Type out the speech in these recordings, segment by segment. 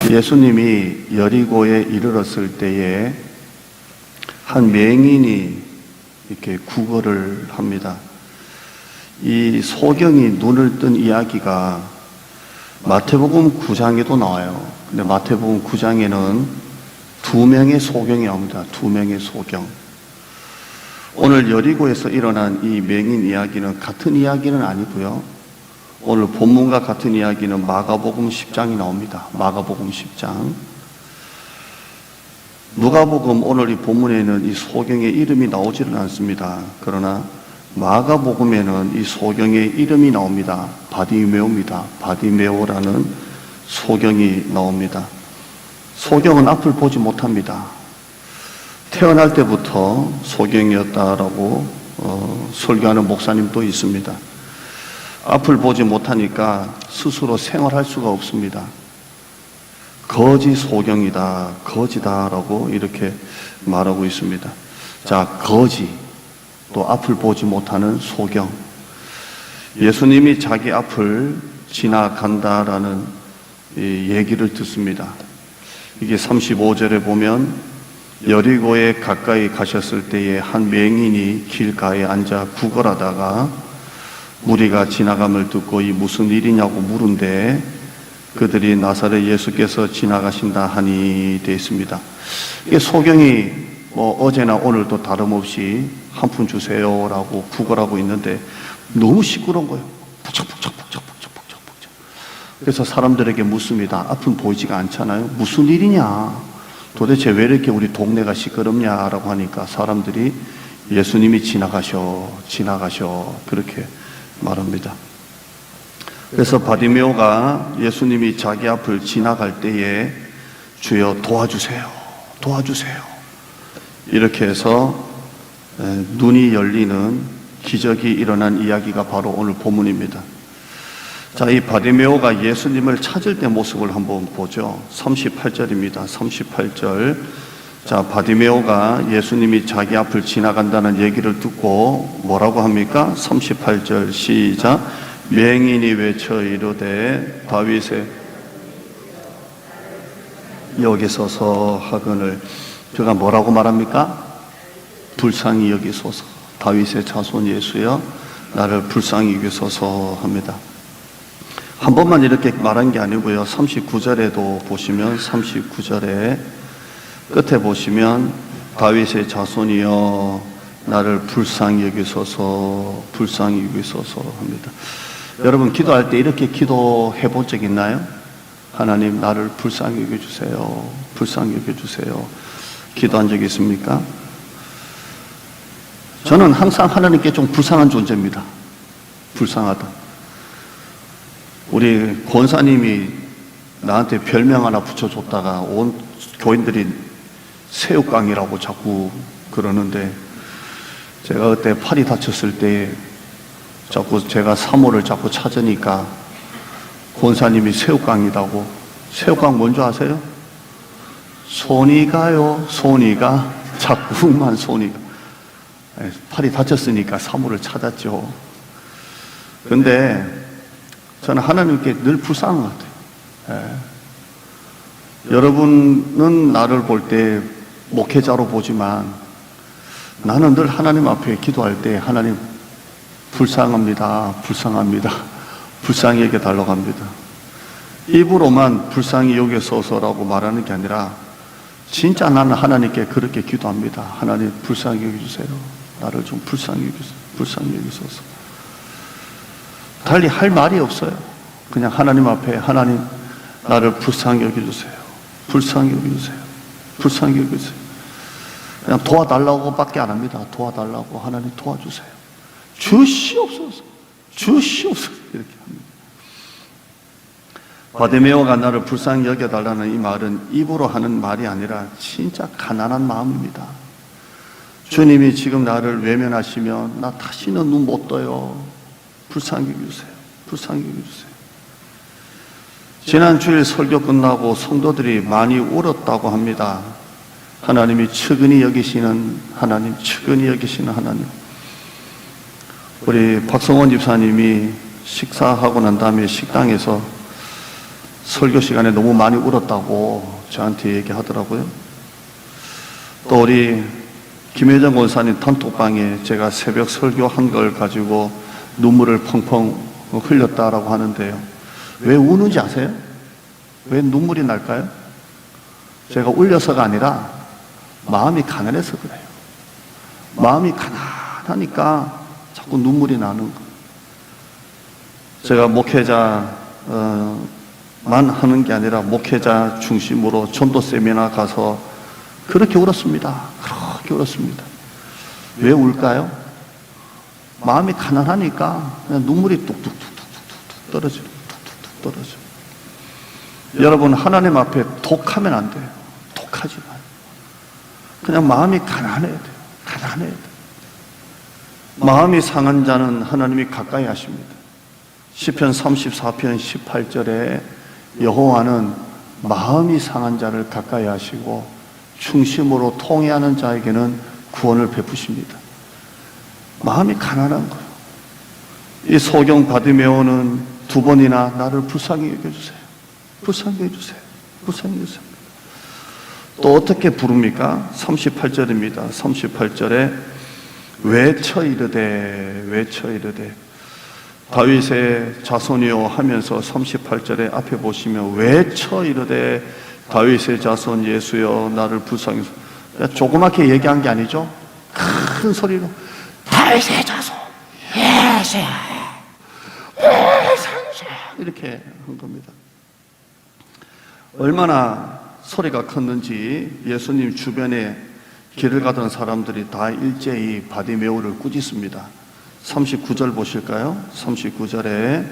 예수님이 여리고에 이르렀을 때에 한 맹인이 이렇게 구걸을 합니다. 이 소경이 눈을 뜬 이야기가 마태복음 9장에도 나와요. 근데 마태복음 9장에는 2명의 소경이 나옵니다. 2명의 소경. 오늘 여리고에서 일어난 이 맹인 이야기는 같은 이야기는 아니고요. 오늘 본문과 같은 이야기는 마가복음 10장이 나옵니다. 마가복음 10장. 누가복음 오늘 이 본문에는 이 소경의 이름이 나오지는 않습니다. 그러나 마가복음에는 이 소경의 이름이 나옵니다. 바디메오입니다. 바디메오라는 소경이 나옵니다. 소경은 앞을 보지 못합니다. 태어날 때부터 소경이었다라고 설교하는 목사님도 있습니다. 앞을 보지 못하니까 스스로 생활할 수가 없습니다. 거지 소경이다, 거지다라고 이렇게 말하고 있습니다. 자, 거지, 또 앞을 보지 못하는 소경. 예수님이 자기 앞을 지나간다라는 얘기를 듣습니다. 이게 35절에 보면 여리고에 가까이 가셨을 때에 한 맹인이 길가에 앉아 구걸하다가 무리가 지나감을 듣고 이 무슨 일이냐고 물은데 그들이 나사렛 예수께서 지나가신다 하니 되어 있습니다. 이게 소경이 어제나 오늘도 다름없이 한 푼 주세요라고 구걸하고 있는데 너무 시끄러운 거예요. 북적북적. 그래서 사람들에게 묻습니다. 앞은 보이지가 않잖아요. 무슨 일이냐? 도대체 왜 이렇게 우리 동네가 시끄럽냐라고 하니까 사람들이 예수님이 지나가셔 그렇게 말합니다. 그래서 바디메오가 예수님이 자기 앞을 지나갈 때에 주여 도와주세요 이렇게 해서 눈이 열리는 기적이 일어난 이야기가 바로 오늘 본문입니다. 자, 이 바디메오가 예수님을 찾을 때 모습을 한번 보죠. 38절입니다. 38절. 자, 바디메오가 예수님이 자기 앞을 지나간다는 얘기를 듣고 뭐라고 합니까? 38절 시작. 맹인이 외쳐 이르되 다윗의 여기 서서 하거늘. 그가 뭐라고 말합니까? 불쌍히 여기소서. 다윗의 자손 예수여 나를 불쌍히 여기소서 합니다. 한 번만 이렇게 말한 게 아니고요. 39절에도 보시면 39절에 끝에 보시면 다윗의 자손이여 나를 불쌍히 여기소서 합니다. 여러분 기도할 때 이렇게 기도해 본 적 있나요? 하나님 나를 불쌍히 여겨주세요. 기도한 적 있습니까? 저는 항상 하나님께 좀 불쌍한 존재입니다. 불쌍하다. 우리 권사님이 나한테 별명 하나 붙여줬다가 온 교인들이 새우깡이라고 자꾸 그러는데 제가 그때 팔이 다쳤을 때 자꾸 제가 사모를 자꾸 찾으니까 권사님이 새우깡이라고. 새우깡 뭔지 아세요? 손이 가요. 자꾸만 손이 가. 팔이 다쳤으니까 사모를 찾았죠. 근데 저는 하나님께 늘 불쌍한 것 같아요. 여러분은 나를 볼 때 목회자로 보지만 나는 늘 하나님 앞에 기도할 때 하나님 불쌍합니다. 불쌍히 여겨달라고 합니다. 입으로만 불쌍히 여겨서서라고 말하는 게 아니라 진짜 나는 하나님께 그렇게 기도합니다. 하나님 불쌍히 여겨주세요. 나를 좀 불쌍히 여기소서. 달리 할 말이 없어요. 그냥 하나님 앞에 하나님 나를 불쌍히 여겨주세요. 그냥 도와달라고 밖에 안 합니다. 도와달라고. 하나님 도와주세요. 주시옵소서 이렇게 합니다. 바디메오가 나를 불쌍히 여겨달라는 이 말은 입으로 하는 말이 아니라 진짜 가난한 마음입니다. 주님이 지금 나를 외면하시면 나 다시는 눈 못 떠요. 불쌍히 여겨주세요. 지난 주일 설교 끝나고 성도들이 많이 울었다고 합니다. 하나님이 측은히 여기시는 하나님. 우리 박성원 집사님이 식사하고 난 다음에 식당에서 설교 시간에 너무 많이 울었다고 저한테 얘기하더라고요. 또 우리 김혜정 권사님 단톡방에 제가 새벽 설교한 걸 가지고 눈물을 펑펑 흘렸다라고 하는데요. 왜 우는지 아세요? 왜 눈물이 날까요? 제가 울려서가 아니라 마음이 가난해서 그래요. 마음이 가난하니까 자꾸 눈물이 나는 거예요. 제가 목회자만 하는 게 아니라 목회자 중심으로 전도 세미나 가서 그렇게 울었습니다. 그렇게 울었습니다. 왜 울까요? 마음이 가난하니까 그냥 눈물이 뚝뚝뚝뚝뚝 떨어져요. 뚝뚝뚝 떨어져요. 여러분, 하나님 앞에 독하면 안 돼요. 독하지 마요. 그냥 마음이 가난해야 돼요. 가난해야 돼요. 마음이 상한 자는 하나님이 가까이 하십니다. 시편 34편 18절에 여호와는 마음이 상한 자를 가까이 하시고 충심으로 통회하는 자에게는 구원을 베푸십니다. 마음이 가난한 거예요. 이 소경 바디메오는 두 번이나 나를 불쌍히 여겨주세요. 불쌍히 여겨주세요. 불쌍히 여겨주세요. 또 어떻게 부릅니까? 38절입니다. 38절에 외쳐 이르되 다윗의 자손이요 하면서 38절에 앞에 보시면 외쳐 이르되 다윗의 자손 예수여 나를 불쌍히 조그맣게 얘기한 게 아니죠. 큰 소리로 다윗의 자손 예수여 이렇게 한 겁니다. 얼마나 소리가 컸는지 예수님 주변에 길을 가던 사람들이 다 일제히 바디메오를 꾸짖습니다. 39절 보실까요? 39절에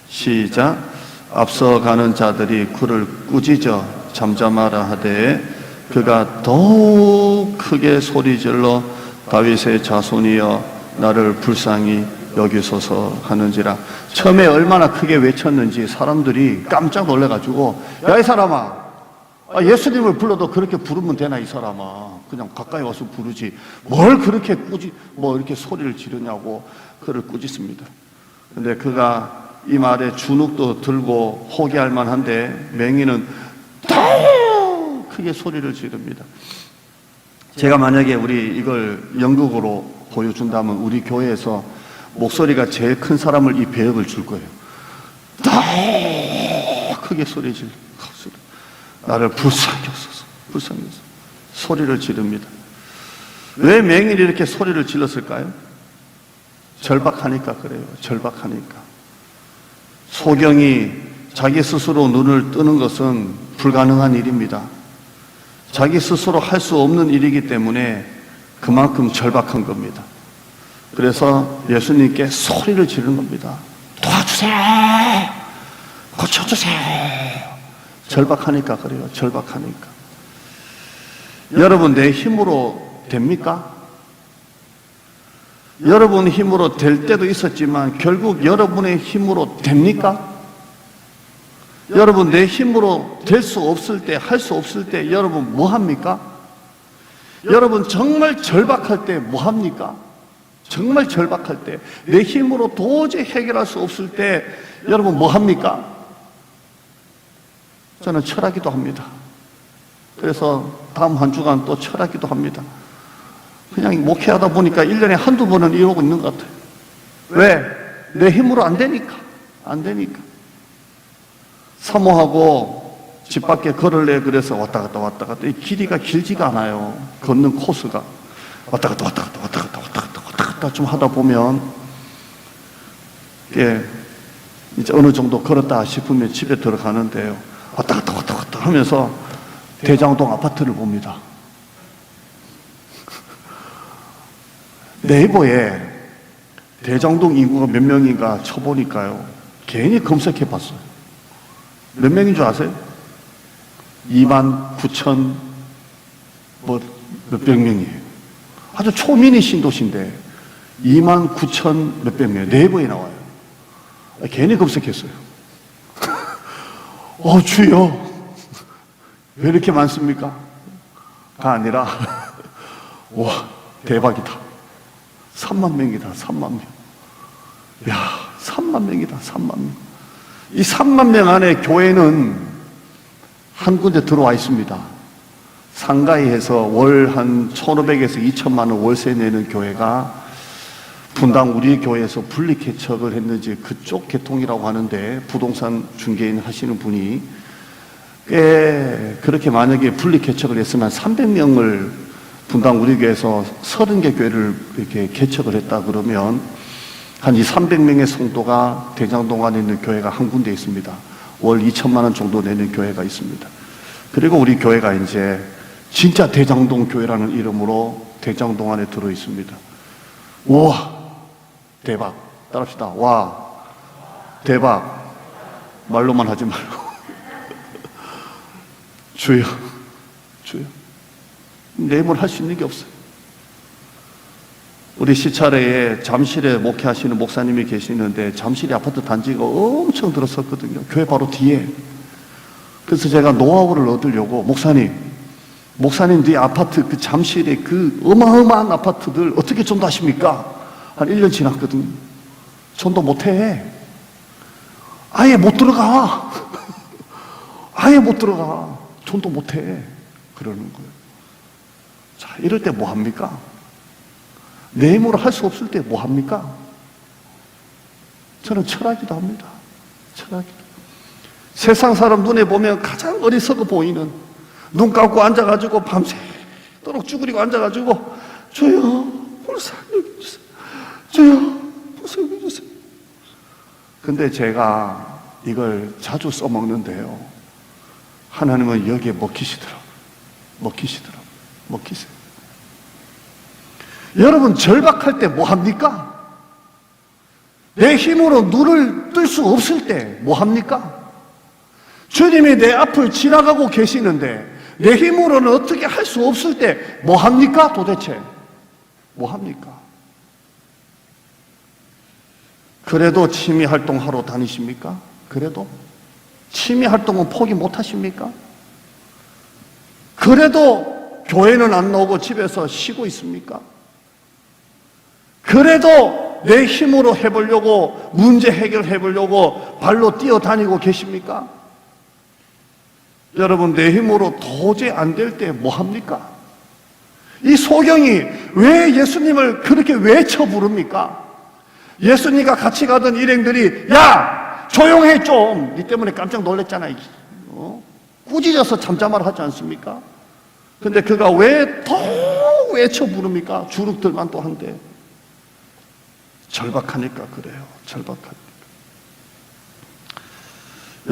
시작. 앞서가는 자들이 그를 꾸짖어 잠잠하라 하되 그가 더욱 크게 소리질러 다윗의 자손이여 나를 불쌍히 여기소서 하는지라. 처음에 얼마나 크게 외쳤는지 사람들이 깜짝 놀래가지고 야 이 사람아, 예수님을 불러도 그렇게 부르면 되나 이 사람아. 그냥 가까이 와서 부르지 뭘 그렇게 이렇게 소리를 지르냐고 그를 꾸짖습니다. 근데 그가 이 말에 주눅도 들고 포기할 만한데 맹인은 더 크게 소리를 지릅니다. 제가 만약에 우리 이걸 연극으로 보여준다면 우리 교회에서 목소리가 제일 큰 사람을 이 배역을 줄 거예요. 더 크게 소리 질러 나를 불쌍히 여기소서, 불쌍히 여기소서 소리를 지릅니다. 왜 맹인이 이렇게 소리를 질렀을까요? 절박하니까 그래요. 절박하니까. 소경이 자기 스스로 눈을 뜨는 것은 불가능한 일입니다. 자기 스스로 할 수 없는 일이기 때문에 그만큼 절박한 겁니다. 그래서 예수님께 소리를 지르는 겁니다. 도와주세요! 고쳐주세요! 절박하니까 그래요. 절박하니까. 여러분, 내 힘으로 됩니까? 여러분 힘으로 될 때도 있었지만 결국 여러분의 힘으로 됩니까? 여러분 내 힘으로 될 수 없을 때, 할 수 없을 때 여러분 뭐 합니까? 여러분 정말 절박할 때 뭐 합니까? 정말 절박할 때, 내 힘으로 도저히 해결할 수 없을 때 여러분 뭐 합니까? 저는 철하기도 합니다. 그래서 다음 한 주간 또 철하기도 합니다. 그냥 목회하다 보니까 1년에 한두 번은 이러고 있는 것 같아요. 왜? 내 힘으로 안 되니까. 안 되니까. 사모하고 집 밖에 걸을래 그래서 왔다 갔다. 이 길이가 길지가 않아요. 걷는 코스가. 왔다 갔다 좀 하다 보면 이제 어느 정도 걸었다 싶으면 집에 들어가는데요. 왔다 갔다 하면서 대장동 아파트를 봅니다. 네이버에 대장동 인구가 몇 명인가 쳐보니까요. 괜히 검색해 봤어요. 몇 명인 줄 아세요? 29,000 몇백 명이에요. 아주 초미니 신도시인데 29,000 몇백 명 네이버에 나와요. 괜히 검색했어요. 주여 왜 이렇게 많습니까? 가 아니라 와 대박이다. 3만 명이다. 3만 명. 야 3만 명이다. 3만 명. 이 3만 명 안에 교회는 한 군데 들어와 있습니다. 상가이에서 월 한 1,500에서 2천만 원 월세 내는 교회가 분당 우리 교회에서 분리 개척을 했는지 그쪽 계통이라고 하는데, 부동산 중개인 하시는 분이 꽤 그렇게 만약에 분리 개척을 했으면 300명을 분당 우리 교회에서 30개 교회를 이렇게 개척을 했다 그러면 한 300명의 성도가 대장동 안에 있는 교회가 한 군데 있습니다. 월 2천만 원 정도 내는 교회가 있습니다. 그리고 우리 교회가 이제 진짜 대장동 교회라는 이름으로 대장동 안에 들어 있습니다. 우와, 대박. 따라합시다. 와, 대박. 말로만 하지 말고. 주여, 주여. 내물 할 수 있는 게 없어요. 우리 시차례에 잠실에 목회하시는 목사님이 계시는데, 잠실이 아파트 단지가 엄청 들었었거든요. 교회 바로 뒤에. 그래서 제가 노하우를 얻으려고, 목사님 뒤에 아파트, 그 잠실에 그 어마어마한 아파트들 어떻게 전도하십니까? 한 1년 지났거든요. 전도 못해. 아예 못 들어가. 아예 못 들어가. 전도 못해. 그러는 거예요. 자, 이럴 때 뭐 합니까? 내 힘으로 할 수 없을 때 뭐 합니까? 저는 철학이다 합니다. 철학이다. 세상 사람 눈에 보면 가장 어리석어 보이는, 눈 감고 앉아가지고 밤새도록 쭈그리고 앉아가지고 주여 불쌍히 여겨주세요. 주여 불쌍히 여겨주세요. 근데 제가 이걸 자주 써먹는데요, 하나님은 여기에 먹히시더라고요. 먹히세요. 여러분, 절박할 때 뭐 합니까? 내 힘으로 눈을 뜰 수 없을 때 뭐 합니까? 주님이 내 앞을 지나가고 계시는데 내 힘으로는 어떻게 할 수 없을 때 뭐 합니까? 도대체 뭐 합니까? 그래도 취미 활동하러 다니십니까? 그래도 취미 활동은 포기 못 하십니까? 그래도 교회는 안 나오고 집에서 쉬고 있습니까? 그래도 내 힘으로 해보려고, 문제 해결해보려고 발로 뛰어다니고 계십니까? 여러분, 내 힘으로 도저히 안 될 때 뭐 합니까? 이 소경이 왜 예수님을 그렇게 외쳐 부릅니까? 예수님과 같이 가던 일행들이 야! 조용해 좀! 니 때문에 깜짝 놀랐잖아. 꾸짖어서 잠잠하라 하지 않습니까? 근데 그가 왜 더 외쳐 부릅니까? 주눅들만 또 한데. 절박하니까 그래요. 절박하니까.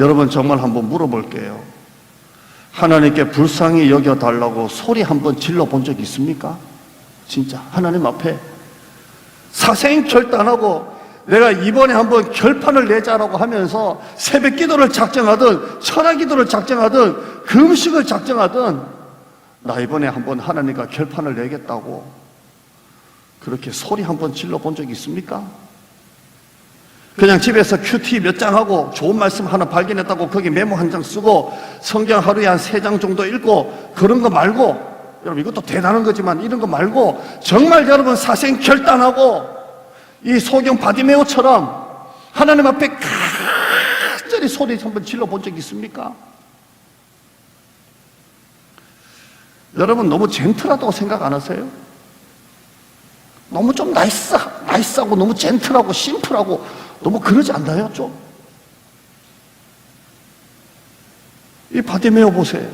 여러분, 정말 한번 물어볼게요. 하나님께 불쌍히 여겨달라고 소리 한번 질러본 적 있습니까? 진짜 하나님 앞에 사생결단하고 내가 이번에 한번 결판을 내자라고 하면서 새벽 기도를 작정하든 철학 기도를 작정하든 금식을 작정하든 나 이번에 한번 하나님과 결판을 내겠다고 그렇게 소리 한번 질러본 적 있습니까? 그냥 집에서 큐티 몇 장 하고 좋은 말씀 하나 발견했다고 거기 메모 한 장 쓰고 성경 하루에 한 3장 정도 읽고 그런 거 말고, 여러분 이것도 대단한 거지만 이런 거 말고 정말 여러분 사생 결단하고 이 소경 바디메오처럼 하나님 앞에 간절히 소리 한번 질러본 적 있습니까? 여러분 너무 젠틀하다고 생각 안 하세요? 너무 좀 나이스하고 너무 젠틀하고 심플하고 너무 그러지 않나요? 좀? 이 바디메오 보세요.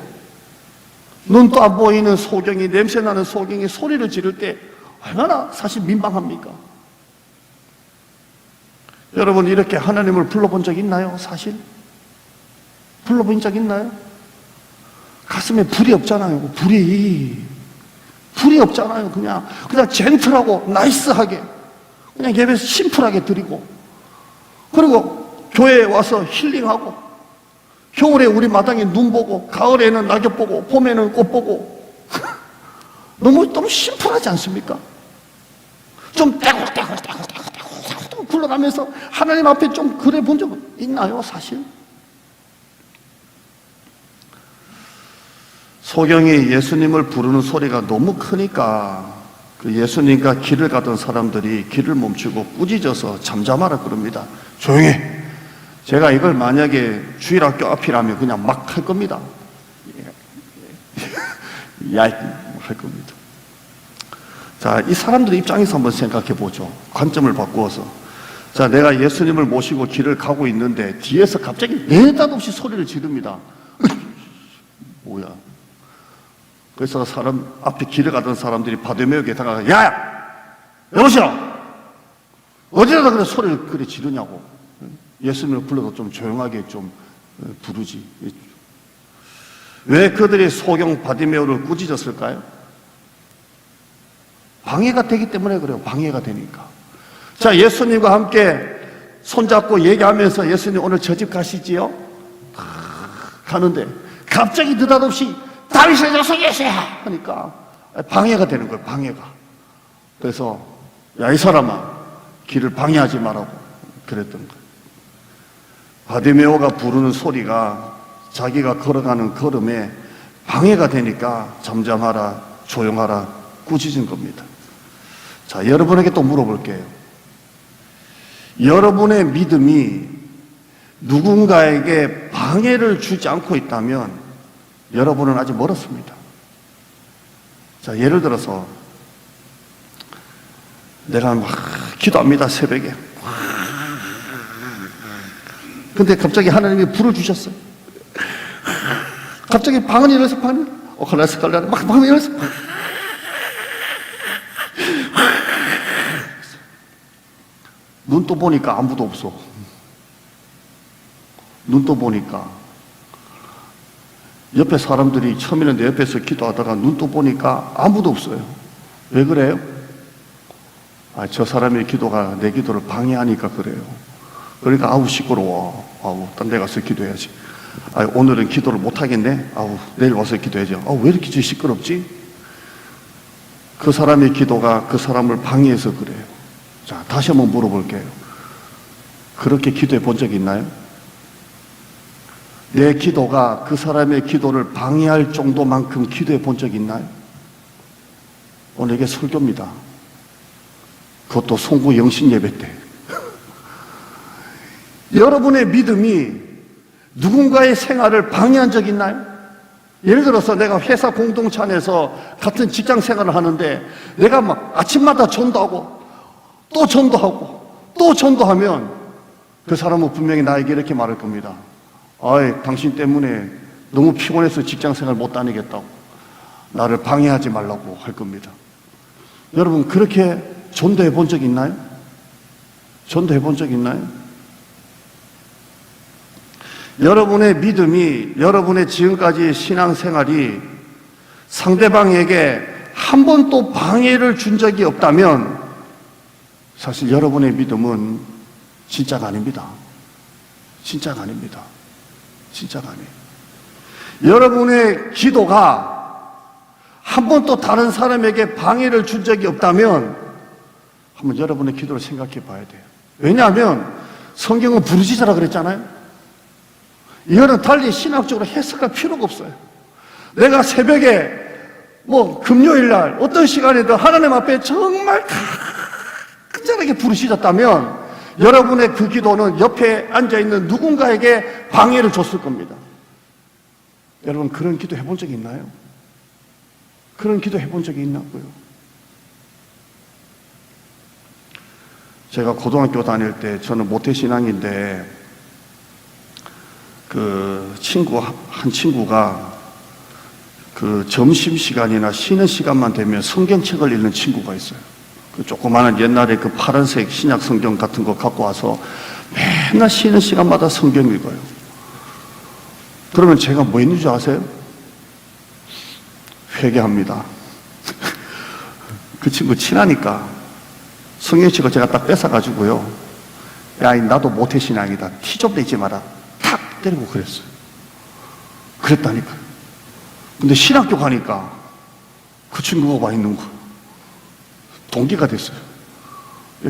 눈도 안 보이는 소경이, 냄새나는 소경이 소리를 지를 때 얼마나 사실 민망합니까? 여러분 이렇게 하나님을 불러본 적 있나요? 사실? 불러본 적 있나요? 가슴에 불이 없잖아요. 불이 없잖아요. 그냥 젠틀하고 나이스하게 그냥 예배에서 심플하게 드리고, 그리고 교회에 와서 힐링하고, 겨울에 우리 마당에 눈 보고, 가을에는 낙엽 보고, 봄에는 꽃 보고 너무 심플하지 않습니까? 좀 떼굴떼굴 굴러가면서 하나님 앞에 좀 그래 본 적 있나요? 사실? 소경이 예수님을 부르는 소리가 너무 크니까 그 예수님과 길을 가던 사람들이 길을 멈추고 꾸짖어서 잠잠하라 그럽니다. 조용해. 제가 이걸 만약에 주일학교 앞이라면 그냥 막 할 겁니다. 야, 할 겁니다. 자, 이 사람들의 입장에서 한번 생각해 보죠. 관점을 바꾸어서. 자, 내가 예수님을 모시고 길을 가고 있는데 뒤에서 갑자기 느닷없이 소리를 지릅니다. 뭐야? 그래서 사람 앞에 길을 가던 사람들이 바디메오에게 다가가, 야! 여보시오! 어디다가 그래 소리를 그래 지르냐고. 예수님을 불러도 좀 조용하게 좀 부르지. 왜 그들이 소경 바디메오를 꾸짖었을까요? 방해가 되기 때문에 그래요. 방해가 되니까. 자, 예수님과 함께 손잡고 얘기하면서 예수님 오늘 저 집 가시지요? 가는데 갑자기 느닷없이 다윗의 자손이시여 하니까 방해가 되는 거예요. 방해가. 그래서 야, 이 사람아, 길을 방해하지 말라고 그랬던 거예요. 바디메오가 부르는 소리가 자기가 걸어가는 걸음에 방해가 되니까 잠잠하라, 조용하라, 꾸짖은 겁니다. 자, 여러분에게 또 물어볼게요. 여러분의 믿음이 누군가에게 방해를 주지 않고 있다면 여러분은 아직 멀었습니다. 자, 예를 들어서 내가 막 기도합니다, 새벽에. 근데 갑자기 하나님이 불을 주셨어요. 갑자기 방언이 일어나서 막 방언이 일어나서 눈 또 보니까 아무도 없어. 눈 또 보니까 옆에 사람들이 처음에는 내 옆에서 기도하다가 눈 또 보니까 아무도 없어요. 왜 그래요? 아, 저 사람의 기도가 내 기도를 방해하니까 그래요. 그러니까 아우 시끄러워. 아우 딴 데 가서 기도해야지. 아, 오늘은 기도를 못 하겠네. 아우 내일 와서 기도해야지. 아우 왜 이렇게 시끄럽지? 그 사람의 기도가 그 사람을 방해해서 그래요. 자, 다시 한번 물어볼게요. 그렇게 기도해 본 적이 있나요? 내 기도가 그 사람의 기도를 방해할 정도만큼 기도해 본 적이 있나요? 오늘 이게 설교입니다. 그것도 송구 영신 예배 때. 여러분의 믿음이 누군가의 생활을 방해한 적 있나요? 예를 들어서 내가 회사 공동체 안에서 같은 직장 생활을 하는데 내가 막 아침마다 전도하고 또 전도하고 또 전도하면 그 사람은 분명히 나에게 이렇게 말할 겁니다. 아이, 당신 때문에 너무 피곤해서 직장 생활 못 다니겠다고 나를 방해하지 말라고 할 겁니다. 여러분 그렇게 전도해 본 적 있나요? 전도해 본 적 있나요? 여러분의 믿음이, 여러분의 지금까지의 신앙생활이 상대방에게 한 번도 방해를 준 적이 없다면 사실 여러분의 믿음은 진짜가 아닙니다. 진짜가 아닙니다. 진짜가 아니에요. 여러분의 기도가 한 번도 다른 사람에게 방해를 준 적이 없다면 한번 여러분의 기도를 생각해 봐야 돼요. 왜냐하면 성경은 부르짖으라 그랬잖아요. 이거는 달리 신학적으로 해석할 필요가 없어요. 내가 새벽에 금요일 날 어떤 시간에도 하나님 앞에 정말 간절하게 부르짖었다면 여러분의 그 기도는 옆에 앉아있는 누군가에게 방해를 줬을 겁니다. 여러분 그런 기도 해본 적이 있나요? 그런 기도 해본 적이 있나고요? 제가 고등학교 다닐 때 저는 모태신앙인데 한 친구가 그 점심시간이나 쉬는 시간만 되면 성경책을 읽는 친구가 있어요. 그 조그마한 옛날에 그 파란색 신약 성경 같은 거 갖고 와서 맨날 쉬는 시간마다 성경 읽어요. 그러면 제가 뭐 있는 줄 아세요? 회개합니다. 그 친구 친하니까 성경책을 제가 딱 뺏어가지고요. 야, 나도 모태신앙이다. 티 좀 내지 마라. 탁 때리고 그랬어요. 그랬다니까요. 근데 신학교 가니까 그 친구가 와 있는 거예요. 동기가 됐어요.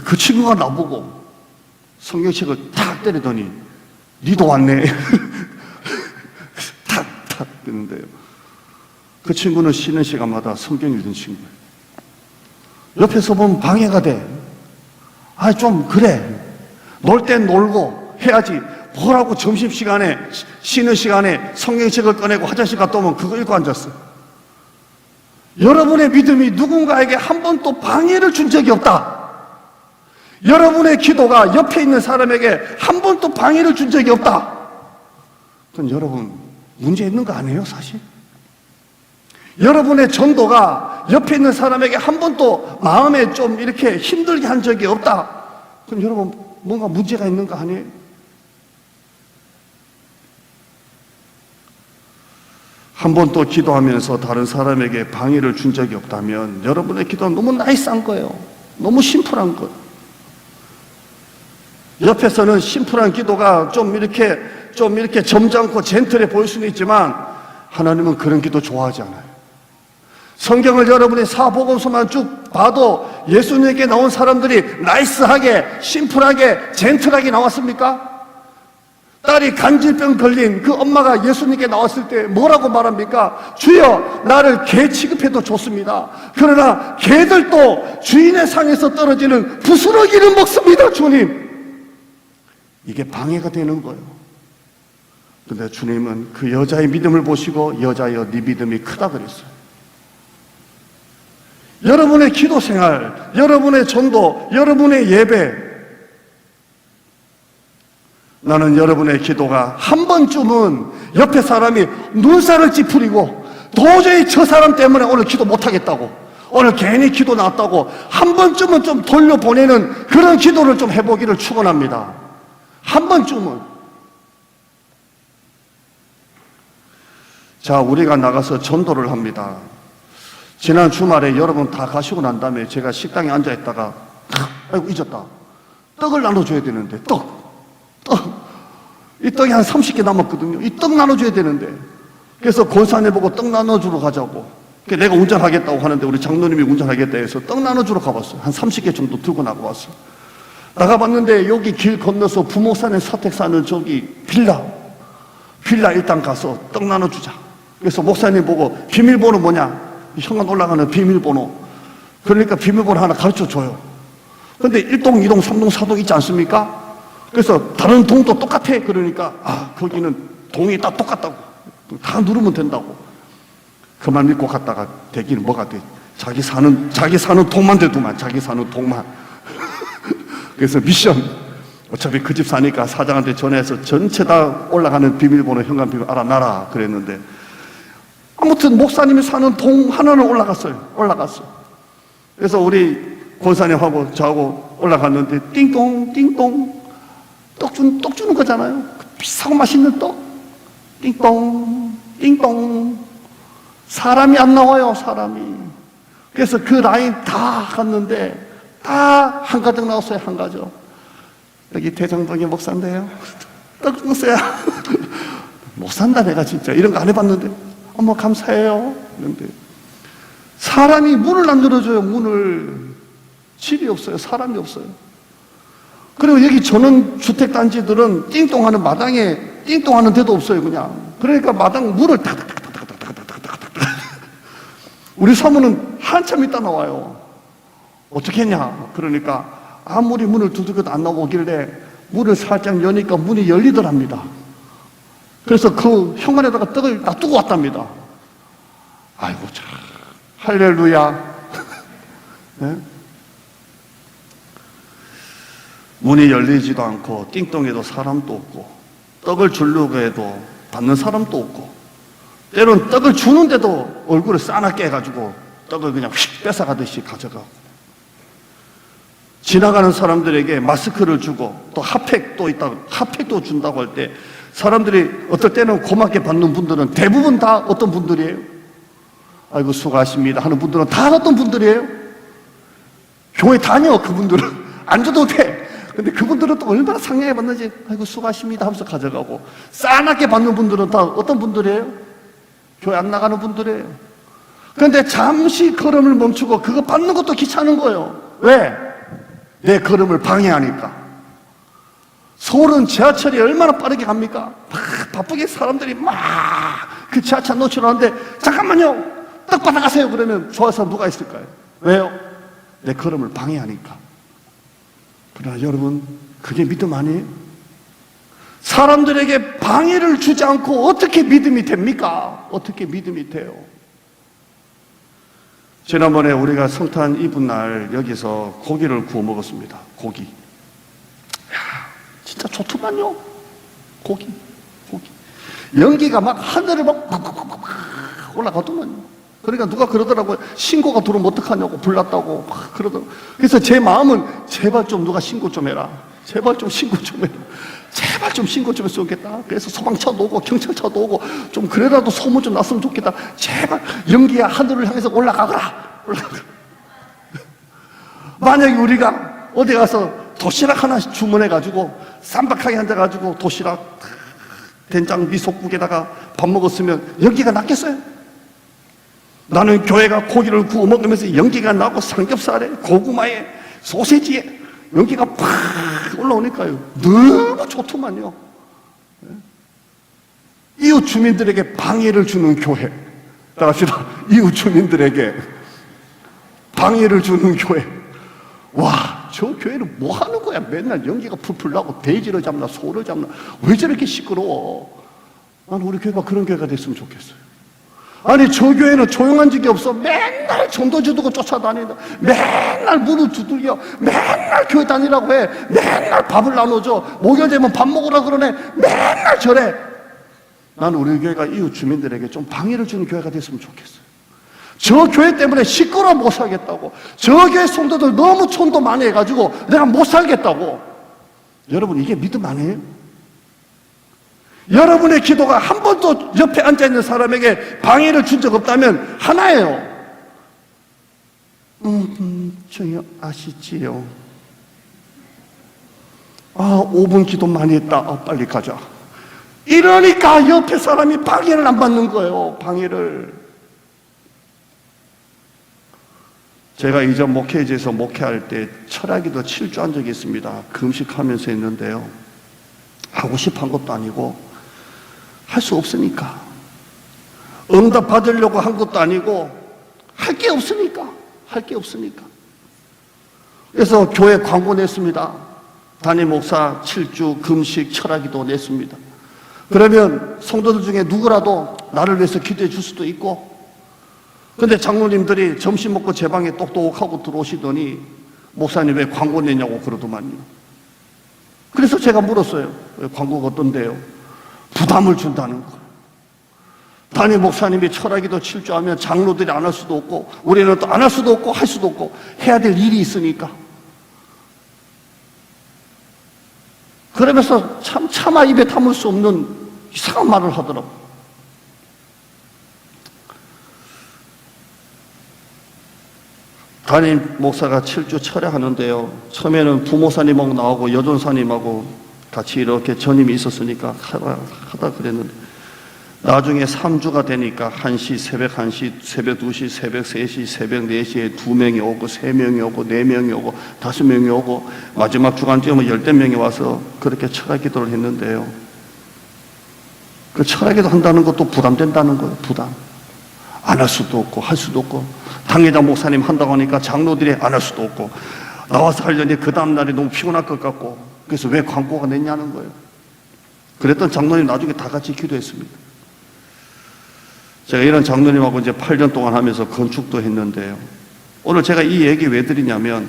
그 친구가 나보고 성경책을 탁 때리더니 니도 왔네. 탁탁 뜨는데요. 그 친구는 쉬는 시간마다 성경 읽는 친구예요. 옆에서 보면 방해가 돼. 좀 그래. 놀 땐 놀고 해야지. 뭐라고 점심시간에, 쉬는 시간에 성경책을 꺼내고 화장실 갔다 오면 그거 읽고 앉았어요. 여러분의 믿음이 누군가에게 한 번도 방해를 준 적이 없다. 여러분의 기도가 옆에 있는 사람에게 한 번도 방해를 준 적이 없다. 그건 여러분 문제 있는 거 아니에요, 사실? 여러분의 전도가 옆에 있는 사람에게 한 번도 마음에 좀 이렇게 힘들게 한 적이 없다. 그럼 여러분 뭔가 문제가 있는 거 아니에요? 한 번도 기도하면서 다른 사람에게 방해를 준 적이 없다면 여러분의 기도는 너무 나이스한 거예요. 너무 심플한 거예요. 옆에서는 심플한 기도가 좀 이렇게 점잖고 젠틀해 보일 수는 있지만 하나님은 그런 기도 좋아하지 않아요. 성경을 여러분이 사복음서만 쭉 봐도 예수님께 나온 사람들이 나이스하게, 심플하게, 젠틀하게 나왔습니까? 딸이 간질병 걸린 그 엄마가 예수님께 나왔을 때 뭐라고 말합니까? 주여, 나를 개 취급해도 좋습니다. 그러나 개들도 주인의 상에서 떨어지는 부스러기를 먹습니다, 주님. 이게 방해가 되는 거예요. 근데 주님은 그 여자의 믿음을 보시고 여자여 네 믿음이 크다 그랬어요. 여러분의 기도 생활, 여러분의 전도, 여러분의 예배, 나는 여러분의 기도가 한 번쯤은 옆에 사람이 눈살을 찌푸리고 도저히 저 사람 때문에 오늘 기도 못하겠다고, 오늘 괜히 기도 나왔다고 한 번쯤은 좀 돌려보내는 그런 기도를 좀 해보기를 축원합니다. 한 번쯤은. 자, 우리가 나가서 전도를 합니다. 지난 주말에 여러분 다 가시고 난 다음에 제가 식당에 앉아있다가 아이고 잊었다. 떡을 나눠줘야 되는데 떡. 이 떡이 한 30개 남았거든요. 이 떡 나눠줘야 되는데 그래서 권사님 보고 떡 나눠주러 가자고. 내가 운전하겠다고 하는데 우리 장로님이 운전하겠다 해서 떡 나눠주러 가봤어요. 한 30개 정도 들고 나가봤어요. 나가봤는데 여기 길 건너서 부목산에 사택 사는 저기 빌라 일단 가서 떡 나눠주자. 그래서 목사님 보고 비밀번호 뭐냐? 현관 올라가는 비밀번호. 그러니까 비밀번호 하나 가르쳐줘요. 근데 1동, 2동, 3동, 4동 있지 않습니까? 그래서 다른 동도 똑같아. 그러니까 거기는 동이 다 똑같다고. 다 누르면 된다고. 그만 믿고 갔다가 되기는 뭐가 돼? 자기 사는 동만 되더만. 자기 사는 동만. 그래서 미션. 어차피 그 집 사니까 사장한테 전화해서 전체 다 올라가는 비밀번호, 현관 비밀 알아놔라 그랬는데 아무튼 목사님이 사는 동 하나는 올라갔어. 그래서 우리 권사님하고 저하고 올라갔는데 띵동 떡 주는 거잖아요. 비싸고 맛있는 떡. 띵동 사람이 안 나와요, 사람이. 그래서 그 라인 다 갔는데 다 한 가정 나왔어요, 한 가정. 여기 대장동의 목사인데요. 떡 주세요. 못 산다 내가 진짜. 이런 거 안 해봤는데. 어머 감사해요. 그런데 사람이 문을 안 열어줘요. 문을. 집이 없어요. 사람이 없어요. 그리고 여기 전원주택단지들은 띵동하는 마당에 띵동하는 데도 없어요. 그냥. 그러니까 마당 문을 탁탁탁탁탁탁탁탁탁. 우리 사모는 한참 있다 나와요. 어떻게 했냐? 그러니까 아무리 문을 두들겨도 안 나오길래 문을 살짝 여니까 문이 열리더랍니다. 그래서 그 현관에다가 떡을 놔두고 왔답니다. 아이고 참 할렐루야. 네? 문이 열리지도 않고 띵동에도 사람도 없고 떡을 주려고 해도 받는 사람도 없고 때로는 떡을 주는데도 얼굴을 싸납게 해가지고 떡을 그냥 휙 뺏어가듯이 가져가고 지나가는 사람들에게 마스크를 주고 또 핫팩도 있다고 핫팩도 준다고 할 때 사람들이 어떨 때는 고맙게 받는 분들은 대부분 다 어떤 분들이에요? 아이고 수고하십니다 하는 분들은 다 어떤 분들이에요? 교회 다녀. 그분들은 안 줘도 돼. 근데 그분들은 또 얼마나 상냥히 받는지 아이고 수고하십니다 하면서 가져가고 싸납게 받는 분들은 다 어떤 분들이에요? 교회 안 나가는 분들이에요. 그런데 잠시 걸음을 멈추고 그거 받는 것도 귀찮은 거예요. 왜? 내 걸음을 방해하니까. 서울은 지하철이 얼마나 빠르게 갑니까? 막 바쁘게 사람들이 막 그 지하철 놓치러 하는데 잠깐만요 떡 받아가세요 그러면 좋아서 누가 있을까요? 왜요? 내 걸음을 방해하니까. 그러나 여러분 그게 믿음 아니에요? 사람들에게 방해를 주지 않고 어떻게 믿음이 됩니까? 어떻게 믿음이 돼요? 지난번에 우리가 성탄 이브 날 여기서 고기를 구워 먹었습니다. 고기. 야, 진짜 좋더만요. 고기. 연기가 막 하늘을 막 올라가더만요. 그러니까 누가 그러더라고요. 신고가 들어오면 어떡하냐고, 불났다고 막 그러더라고요. 그래서 제 마음은 제발 좀 누가 신고 좀 해라. 제발 좀 신고 좀 해라. 제발 좀 신고 좀 했으면 좋겠다. 그래서 소방차도 오고 경찰차도 오고 좀 그래라도 소문 좀 났으면 좋겠다. 제발 연기야 하늘을 향해서 올라가거라. 만약에 우리가 어디 가서 도시락 하나씩 주문해가지고 쌈박하게 앉아가지고 도시락 된장 미소국에다가 밥 먹었으면 연기가 났겠어요? 나는 교회가 고기를 구워 먹으면서 연기가 나고 삼겹살에 고구마에 소세지에 연기가 팍 올라오니까요 너무 좋더만요. 이웃 주민들에게 방해를 주는 교회. 따라합시다. 이웃 주민들에게 방해를 주는 교회. 와, 저 교회는 뭐 하는 거야? 맨날 연기가 풀풀 나고 돼지를 잡나 소를 잡나 왜 저렇게 시끄러워? 나는 우리 교회가 그런 교회가 됐으면 좋겠어요. 아니 저 교회는 조용한 적이 없어. 맨날 전도지 두고 쫓아다닌다. 맨날 문을 두들겨. 맨날 교회 다니라고 해. 맨날 밥을 나눠줘. 목요일 되면 밥 먹으라 그러네. 맨날 저래. 나는 우리 교회가 이웃 주민들에게 좀 방해를 주는 교회가 됐으면 좋겠어요. 저 교회 때문에 시끄러워 못 살겠다고. 저 교회 성도들 너무 촌도 많이 해가지고 내가 못 살겠다고. 여러분 이게 믿음 아니에요? 여러분의 기도가 한 번도 옆에 앉아있는 사람에게 방해를 준 적 없다면 하나예요. 저희 아시지요? 5분 기도 많이 했다. 빨리 가자. 이러니까 옆에 사람이 방해를 안 받는 거예요. 방해를. 제가 이전 목회지에서 목회할 때 철학기도 7주 한 적이 있습니다. 금식하면서 했는데요. 하고 싶어 한 것도 아니고 할 수 없으니까, 응답 받으려고 한 것도 아니고 할 게 없으니까. 그래서 교회 광고 냈습니다. 담임 목사 7주 금식 철학기도 냈습니다. 그러면 성도들 중에 누구라도 나를 위해서 기도해 줄 수도 있고. 근데 장로님들이 점심 먹고 제 방에 똑똑하고 들어오시더니 목사님 왜 광고 내냐고 그러더만요. 그래서 제가 물었어요. 왜 광고가 어떤데요? 부담을 준다는 거예요. 담임 목사님이 철학기도 7주 하면 장로들이 안 할 수도 없고 우리는 또 안 할 수도 없고 할 수도 없고 해야 될 일이 있으니까. 그러면서 차마 입에 담을 수 없는 이상한 말을 하더라고요. 담임 목사가 7주 철회하는데요, 처음에는 부모사님하고 나오고 여전사님하고 같이 이렇게 전임이 있었으니까 하다 그랬는데 나중에 3주가 되니까 1시, 새벽 1시, 새벽 2시, 새벽 3시, 새벽 4시에 2명이 오고 3명이 오고 4명이 오고 5명이 오고 마지막 주간쯤에 10명이 와서 그렇게 철학기도를 했는데요, 그 철학기도 한다는 것도 부담된다는 거예요. 부담. 안 할 수도 없고 할 수도 없고, 당회장 목사님 한다고 하니까 장로들이 안 할 수도 없고, 나와서 하려니 그 다음날이 너무 피곤할 것 같고, 그래서 왜 광고가 냈냐는 거예요. 그랬던 장로님 나중에 다 같이 기도했습니다. 제가 이런 장로님하고 이제 8년 동안 하면서 건축도 했는데요, 오늘 제가 이 얘기 왜 드리냐면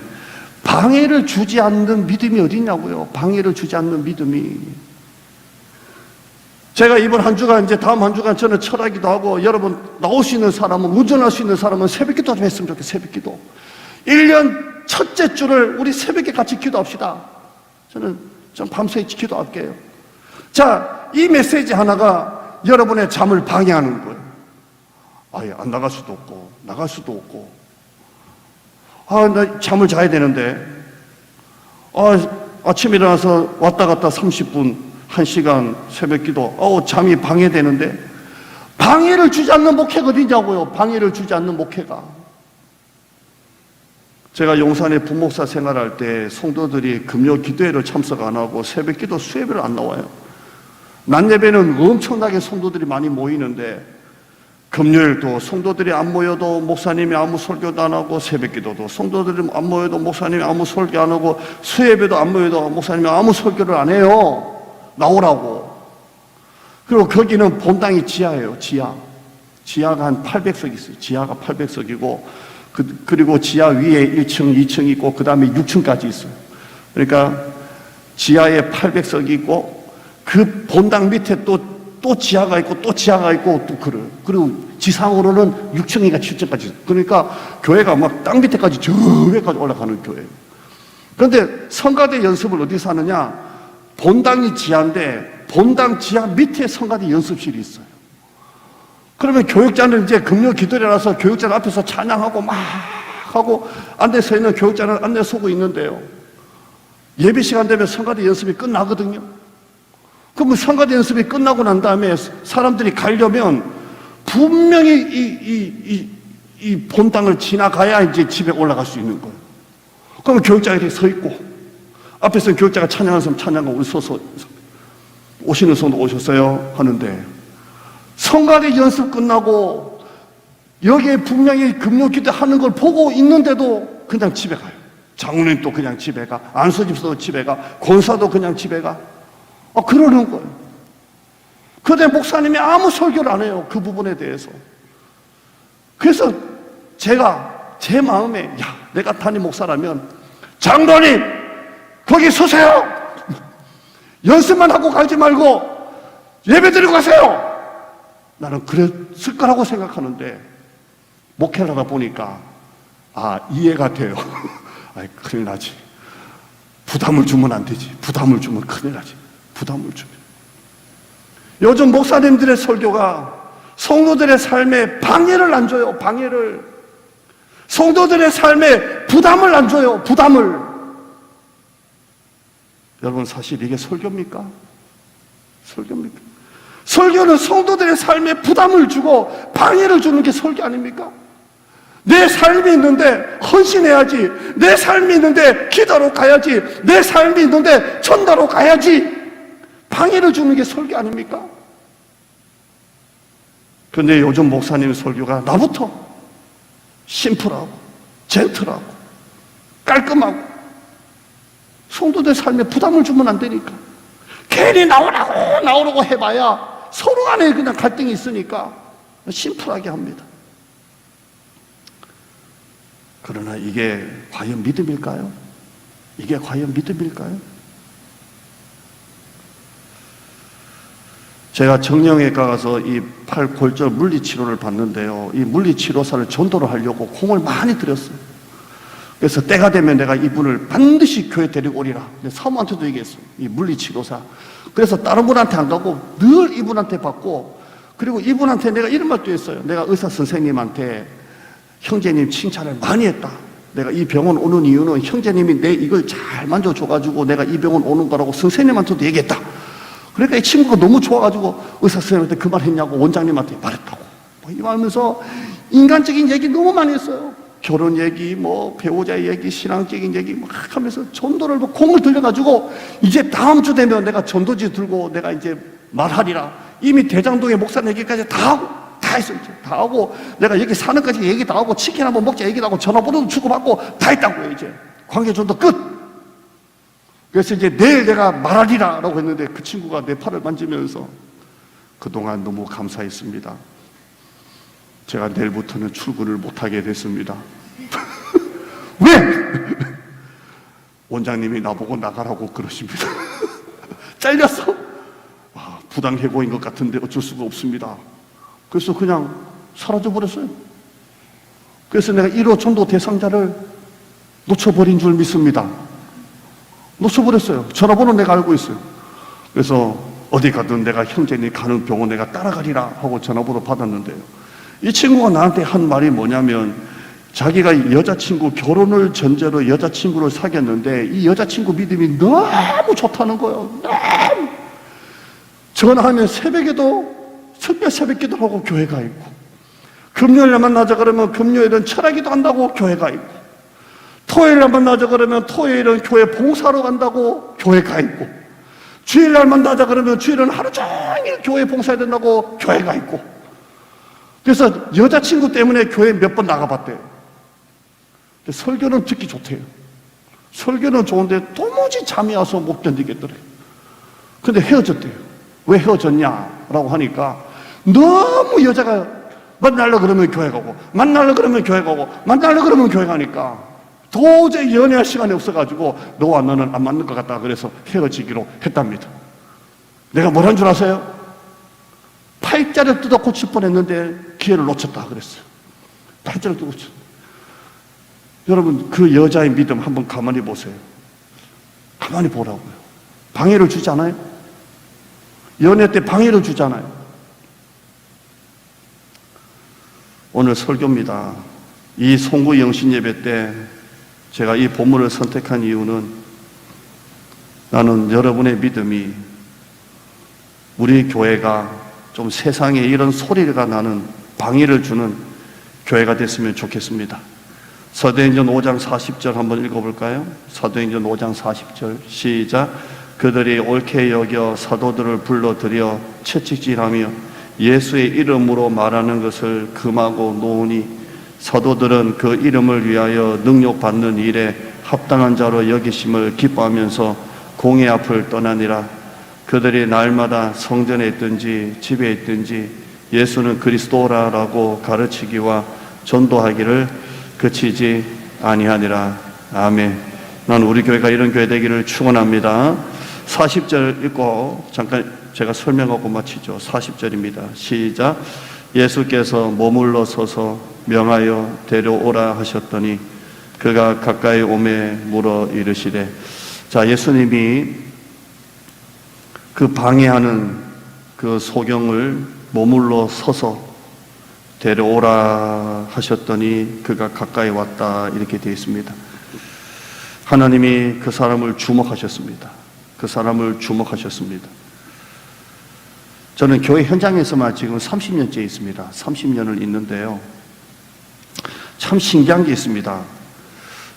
방해를 주지 않는 믿음이 어디냐고요. 방해를 주지 않는 믿음이. 제가 이번 한 주간, 이제 다음 한 주간 저는 철학기도 하고, 여러분 나올 수 있는 사람은, 운전할 수 있는 사람은 새벽기도 좀 했으면 좋겠어요. 새벽기도 1년 첫째 주를 우리 새벽에 같이 기도합시다. 저는 밤새 기도할게요. 자, 이 메시지 하나가 여러분의 잠을 방해하는 거예요. 아예 안 나갈 수도 없고 나갈 수도 없고, 나 잠을 자야 되는데, 아침에 일어나서 왔다 갔다 30분 1시간 새벽기도, 잠이 방해되는데. 방해를 주지 않는 목회가 어디냐고요. 방해를 주지 않는 목회가. 제가 용산에 부목사 생활할 때 성도들이 금요 기도회를 참석 안 하고 새벽기도 수예배를 안 나와요. 낮 예배는 엄청나게 성도들이 많이 모이는데, 금요일도 성도들이 안 모여도 목사님이 아무 설교도 안 하고, 새벽기도도 성도들이 안 모여도 목사님이 아무 설교 안 하고, 수예배도 안 모여도 목사님이 아무 설교를 안 해요. 나오라고. 그리고 거기는 본당이 지하예요. 지하가 한 800석 있어요. 지하가 800석이고 그리고 지하 위에 1층, 2층 있고 그 다음에 6층까지 있어요. 그러니까 지하에 800석이 있고 그 본당 밑에 또 지하가 있고 또 지하가 있고 또 그래요. 그리고 지상으로는 6층인가 7층까지 있어요. 그러니까 교회가 막 땅 밑에까지 저 위에까지 올라가는 교회예요. 그런데 성가대 연습을 어디서 하느냐? 본당이 지하인데 본당 지하 밑에 성가대 연습실이 있어요. 그러면 교육자는 이제 금요 기도회라서 교육자 앞에서 찬양하고 막 하고 안에 서 있는 교육자는 안에 서고 있는데요. 예배 시간 되면 성가대 연습이 끝나거든요. 그러면 성가대 연습이 끝나고 난 다음에 사람들이 가려면 분명히 이 본당을 지나가야 이제 집에 올라갈 수 있는 거예요. 그러면 교육자가 이렇게 서 있고 앞에서 교육자가 찬양하는 사람 찬양하고 우리 서서 오시는 성도 오셨어요 하는데 성가대 연습 끝나고 여기에 분명히 금요기도 하는 걸 보고 있는데도 그냥 집에 가요. 장로님도 그냥 집에 가, 안수집사도 집에 가, 권사도 그냥 집에 가. 그러는 거예요. 그런데 목사님이 아무 설교를 안 해요. 그 부분에 대해서. 그래서 제가 제 마음에 내가 담임 목사라면 장로님 거기 서세요. 연습만 하고 가지 말고 예배 드리고 가세요. 나는 그랬을 거라고 생각하는데 목회를 하다 보니까 이해가 돼요. 큰일 나지. 부담을 주면 안 되지. 부담을 주면 큰일 나지. 부담을 주면. 요즘 목사님들의 설교가 성도들의 삶에 방해를 안 줘요. 방해를. 성도들의 삶에 부담을 안 줘요. 부담을. 여러분 사실 이게 설교입니까? 설교입니까? 설교는 성도들의 삶에 부담을 주고 방해를 주는 게 설교 아닙니까? 내 삶이 있는데 헌신해야지. 내 삶이 있는데 기도로 가야지. 내 삶이 있는데 전도로 가야지. 방해를 주는 게 설교 아닙니까? 그런데 요즘 목사님 설교가 나부터 심플하고 젠틀하고 깔끔하고 성도들 삶에 부담을 주면 안 되니까 괜히 나오라고 해봐야 서로 간에 그냥 갈등이 있으니까 심플하게 합니다. 그러나 이게 과연 믿음일까요? 이게 과연 믿음일까요? 제가 정형외과 가서 이 팔 골절 물리치료를 받는데요. 이 물리치료사를 전도를 하려고 공을 많이 들였어요. 그래서 때가 되면 내가 이분을 반드시 교회 데리고 오리라. 사모한테도 얘기했어요. 이 물리치료사. 그래서 다른 분한테 안 가고 늘 이분한테 받고, 그리고 이분한테 내가 이런 말도 했어요. 내가 의사 선생님한테 형제님 칭찬을 많이 했다. 내가 이 병원 오는 이유는 형제님이 내 이걸 잘 만져줘가지고 내가 이 병원 오는 거라고 선생님한테도 얘기했다. 그러니까 이 친구가 너무 좋아가지고 의사 선생님한테 그 말 했냐고 원장님한테 말했다고. 이 말하면서 인간적인 얘기 너무 많이 했어요. 결혼 얘기, 배우자 얘기, 신앙적인 얘기 막 하면서 전도를 공을 들려가지고 이제 다음 주 되면 내가 전도지 들고 내가 이제 말하리라. 이미 대장동의 목사님 얘기까지 다 하고, 다 했어요. 다 하고, 내가 여기 사는 까지 얘기 다 하고, 치킨 한번 먹자 얘기도 하고, 전화번호도 주고받고, 다 했다고요, 이제. 관계전도 끝! 그래서 이제 내일 내가 말하리라 라고 했는데 그 친구가 내 팔을 만지면서 그동안 너무 감사했습니다. 제가 내일부터는 출근을 못하게 됐습니다. 왜? 원장님이 나보고 나가라고 그러십니다. 잘렸어? 부당해고인 것 같은데 어쩔 수가 없습니다. 그래서 그냥 사라져버렸어요. 그래서 내가 1호 전도 대상자를 놓쳐버린 줄 믿습니다. 놓쳐버렸어요. 전화번호 내가 알고 있어요. 그래서 어디 가든 내가 형제님 가는 병원 내가 따라가리라 하고 전화번호 받았는데요. 이 친구가 나한테 한 말이 뭐냐면 자기가 여자친구 결혼을 전제로 여자친구를 사귀었는데 이 여자친구 믿음이 너무 좋다는 거예요. 너무. 전화하면 새벽 기도 하고 교회가 있고, 금요일에 만나자 그러면 금요일은 철학기도 한다고 교회가 있고, 토요일에 만나자 그러면 토요일은 교회 봉사로 간다고 교회가 있고, 주일날 만나자 그러면 주일은 하루 종일 교회 봉사해야 된다고 교회가 있고. 그래서 여자친구 때문에 교회 몇 번 나가봤대요. 근데 설교는 듣기 좋대요. 설교는 좋은데 도무지 잠이 와서 못 견디겠더래요. 근데 헤어졌대요. 왜 헤어졌냐라고 하니까 너무 여자가 만나려 그러면 교회 가고, 만나려 그러면 교회 가고, 만나려 그러면 교회 가니까 도저히 연애할 시간이 없어가지고 너와 너는 안 맞는 것 같다 그래서 헤어지기로 했답니다. 내가 뭘 한 줄 아세요? 팔자를 뜯어 고칠 뻔했는데 기회를 놓쳤다 그랬어요. 팔자를 뜯어 고쳤다. 여러분, 그 여자의 믿음 한번 가만히 보세요. 가만히 보라고요. 방해를 주잖아요. 연애 때 방해를 주잖아요. 오늘 설교입니다. 이 송구 영신 예배 때 제가 이 본문을 선택한 이유는, 나는 여러분의 믿음이 우리 교회가 좀 세상에 이런 소리가 나는 방해를 주는 교회가 됐으면 좋겠습니다. 사도행전 5장 40절 한번 읽어볼까요? 사도행전 5장 40절 시작. 그들이 옳게 여겨 사도들을 불러들여 채찍질하며 예수의 이름으로 말하는 것을 금하고 놓으니 사도들은 그 이름을 위하여 능욕받는 일에 합당한 자로 여기심을 기뻐하면서 공회 앞을 떠나니라. 그들이 날마다 성전에 있든지 집에 있든지 예수는 그리스도라라고 가르치기와 전도하기를 그치지 아니하니라. 아멘. 나는 우리 교회가 이런 교회 되기를 축원합니다. 40절 읽고 잠깐 제가 설명하고 마치죠. 40절입니다. 시작. 예수께서 머물러 서서 명하여 데려오라 하셨더니 그가 가까이 오매 물어 이르시되. 자, 예수님이 그 방해하는 그 소경을 머물러 서서 데려오라 하셨더니 그가 가까이 왔다, 이렇게 되어 있습니다. 하나님이 그 사람을 주목하셨습니다. 그 사람을 주목하셨습니다. 저는 교회 현장에서만 지금 30년째 있습니다. 30년을 있는데요. 참 신기한 게 있습니다.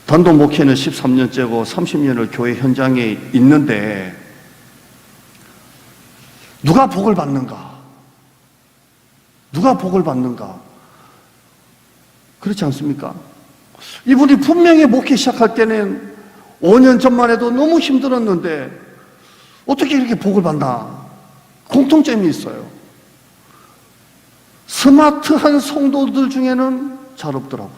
단독 목회는 13년째고 30년을 교회 현장에 있는데 누가 복을 받는가? 누가 복을 받는가? 그렇지 않습니까? 이분이 분명히 목회 시작할 때는 5년 전만 해도 너무 힘들었는데 어떻게 이렇게 복을 받나? 공통점이 있어요. 스마트한 성도들 중에는 잘 없더라고요.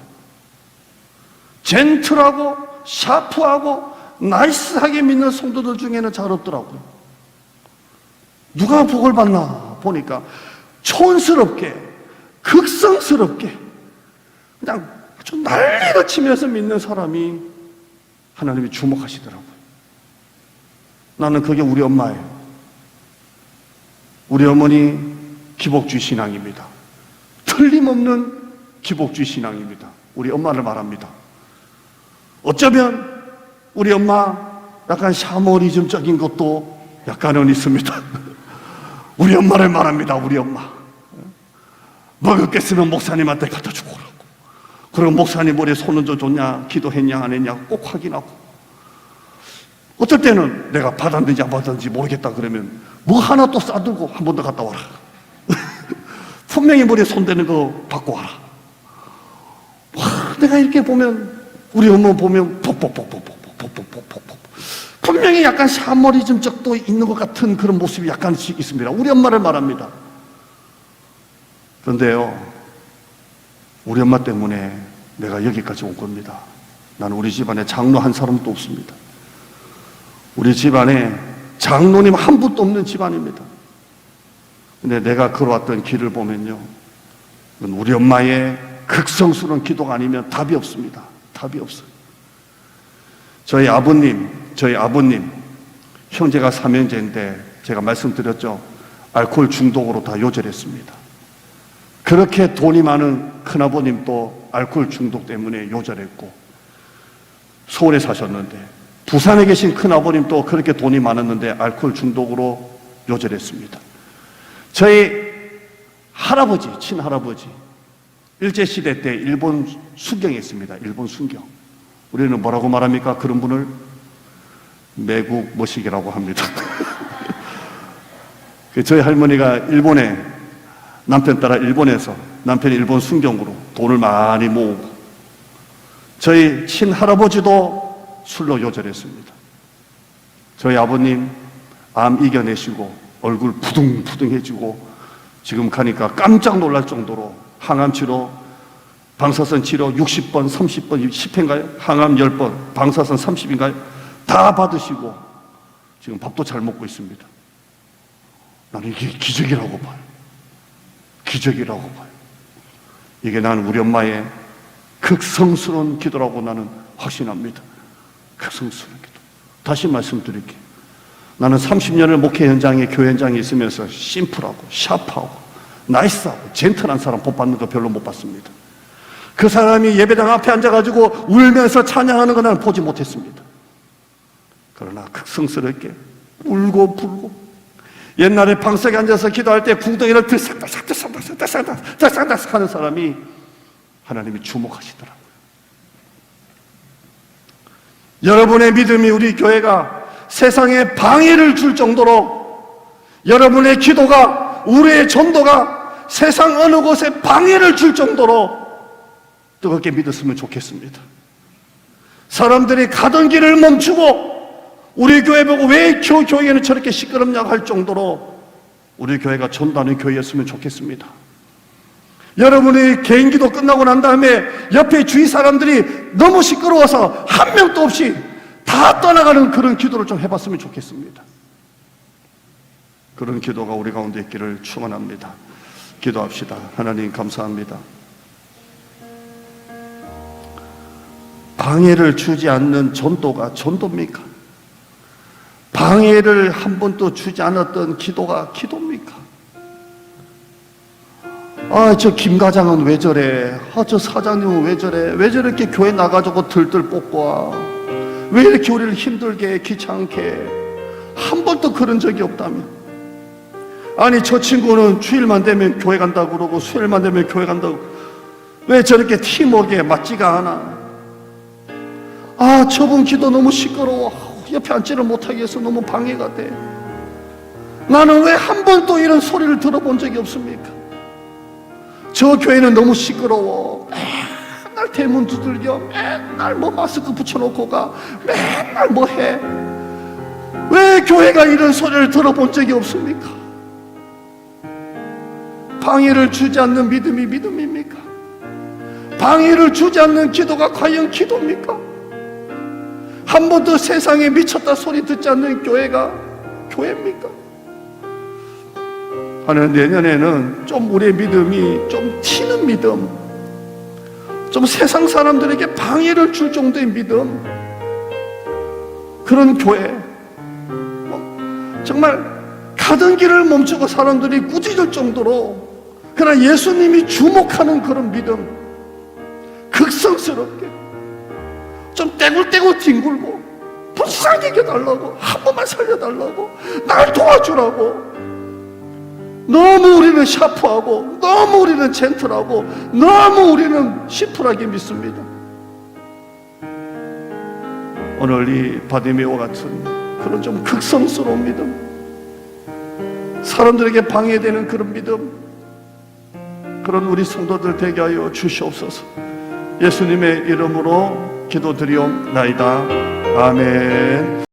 젠틀하고 샤프하고 나이스하게 믿는 성도들 중에는 잘 없더라고요. 누가 복을 받나 보니까 촌스럽게, 극성스럽게 그냥 아주 난리를 치면서 믿는 사람이 하나님이 주목하시더라고요. 나는 그게 우리 엄마예요. 우리 어머니 기복주의 신앙입니다. 틀림없는 기복주의 신앙입니다. 우리 엄마를 말합니다. 어쩌면 우리 엄마 약간 샤머니즘적인 것도 약간은 있습니다. 우리 엄마를 말합니다. 우리 엄마. 먹을 게 있으면 목사님한테 갖다 주고 오라고. 그리고 목사님 머리에 손 얹어줬냐, 기도했냐 안 했냐 꼭 확인하고. 어떨 때는 내가 받았는지 안 받았는지 모르겠다 그러면 뭐 하나 또 싸들고 한 번 더 갔다 와라. 분명히 머리에 손대는 거 받고 와라. 와, 내가 이렇게 보면 우리 엄마 보면 폭폭폭폭폭폭폭폭폭 분명히 약간 샤머니즘적도 있는 것 같은 그런 모습이 약간씩 있습니다. 우리 엄마를 말합니다. 그런데요, 우리 엄마 때문에 내가 여기까지 온 겁니다. 나는 우리 집안에 장로 한 사람도 없습니다. 우리 집안에 장로님 한 분도 없는 집안입니다. 근데 내가 걸어왔던 길을 보면요, 우리 엄마의 극성스러운 기도가 아니면 답이 없습니다. 답이 없어요. 저희 아버님, 형제가 삼형제인데 제가 말씀드렸죠. 알코올 중독으로 다 요절했습니다. 그렇게 돈이 많은 큰아버님도 알코올 중독 때문에 요절했고, 서울에 사셨는데 부산에 계신 큰아버님도 그렇게 돈이 많았는데 알코올 중독으로 요절했습니다. 저희 할아버지, 친할아버지 일제시대 때 일본 순경에 있습니다. 일본 순경. 우리는 뭐라고 말합니까? 그런 분을 매국 머시기라고 합니다. 저희 할머니가 일본에 남편 따라 일본에서 남편이 일본 순경으로 돈을 많이 모으고, 저희 친할아버지도 술로 요절했습니다. 저희 아버님 암 이겨내시고 얼굴 부둥부둥해지고 지금 가니까 깜짝 놀랄 정도로 항암 치료, 방사선 치료 60번, 30번, 10회인가요? 항암 10번, 방사선 30인가요? 다 받으시고 지금 밥도 잘 먹고 있습니다. 나는 이게 기적이라고 봐요. 기적이라고 봐요. 이게 나는 우리 엄마의 극성스러운 기도라고 나는 확신합니다. 극성스러운 기도. 다시 말씀드릴게요. 나는 30년을 목회 현장에, 교회 현장에 있으면서 심플하고 샤프하고 나이스하고 젠틀한 사람 복 받는 거 별로 못 봤습니다. 그 사람이 예배당 앞에 앉아가지고 울면서 찬양하는 거 나는 보지 못했습니다. 그러나 극성스럽게 울고 불고, 옛날에 방석에 앉아서 기도할 때 궁덩이를 들썩들썩 하는 사람이 하나님이 주목하시더라고요. 여러분의 믿음이 우리 교회가 세상에 방해를 줄 정도로, 여러분의 기도가, 우리의 전도가 세상 어느 곳에 방해를 줄 정도로 뜨겁게 믿었으면 좋겠습니다. 사람들이 가던 길을 멈추고 우리 교회 보고 왜 교회는 저렇게 시끄럽냐고 할 정도로 우리 교회가 전도하는 교회였으면 좋겠습니다. 여러분이 개인 기도 끝나고 난 다음에 옆에 주위 사람들이 너무 시끄러워서 한 명도 없이 다 떠나가는 그런 기도를 좀 해봤으면 좋겠습니다. 그런 기도가 우리 가운데 있기를 축원합니다. 기도합시다. 하나님 감사합니다. 방해를 주지 않는 전도가 전도입니까? 방해를 한 번도 주지 않았던 기도가 기도입니까? 아, 저 김 과장은 왜 저래? 아, 저 사장님은 왜 저래? 왜 저렇게 교회 나가지고 들들 뽑고 와? 왜 이렇게 우리를 힘들게 귀찮게? 한 번도 그런 적이 없다며. 아니, 저 친구는 주일만 되면 교회 간다고 그러고 수요일만 되면 교회 간다고. 왜 저렇게 팀워크에 맞지가 않아? 아, 저분 기도 너무 시끄러워. 옆에 앉지를 못하게 해서 너무 방해가 돼. 나는 왜 한 번도 이런 소리를 들어본 적이 없습니까? 저 교회는 너무 시끄러워. 맨날 대문 두들겨. 맨날 뭐 마스크 붙여놓고 가. 맨날 뭐 해. 왜 교회가 이런 소리를 들어본 적이 없습니까? 방해를 주지 않는 믿음이 믿음입니까? 방해를 주지 않는 기도가 과연 기도입니까? 한 번도 세상에 미쳤다 소리 듣지 않는 교회가 교회입니까? 하는 내년에는 좀 우리의 믿음이 좀 튀는 믿음, 좀 세상 사람들에게 방해를 줄 정도의 믿음, 그런 교회, 정말 가던 길을 멈추고 사람들이 꾸짖을 정도로, 그러나 예수님이 주목하는 그런 믿음, 극성스럽게 좀 떼굴떼굴 뒹굴고 불쌍히 여겨달라고, 한 번만 살려달라고, 날 도와주라고. 너무 우리는 샤프하고, 너무 우리는 젠틀하고, 너무 우리는 심플하게 믿습니다. 오늘 이 바디메오와 같은 그런 좀 극성스러운 믿음, 사람들에게 방해되는 그런 믿음, 그런 우리 성도들 되게 하여 주시옵소서. 예수님의 이름으로 기도드리옵나이다. 아멘.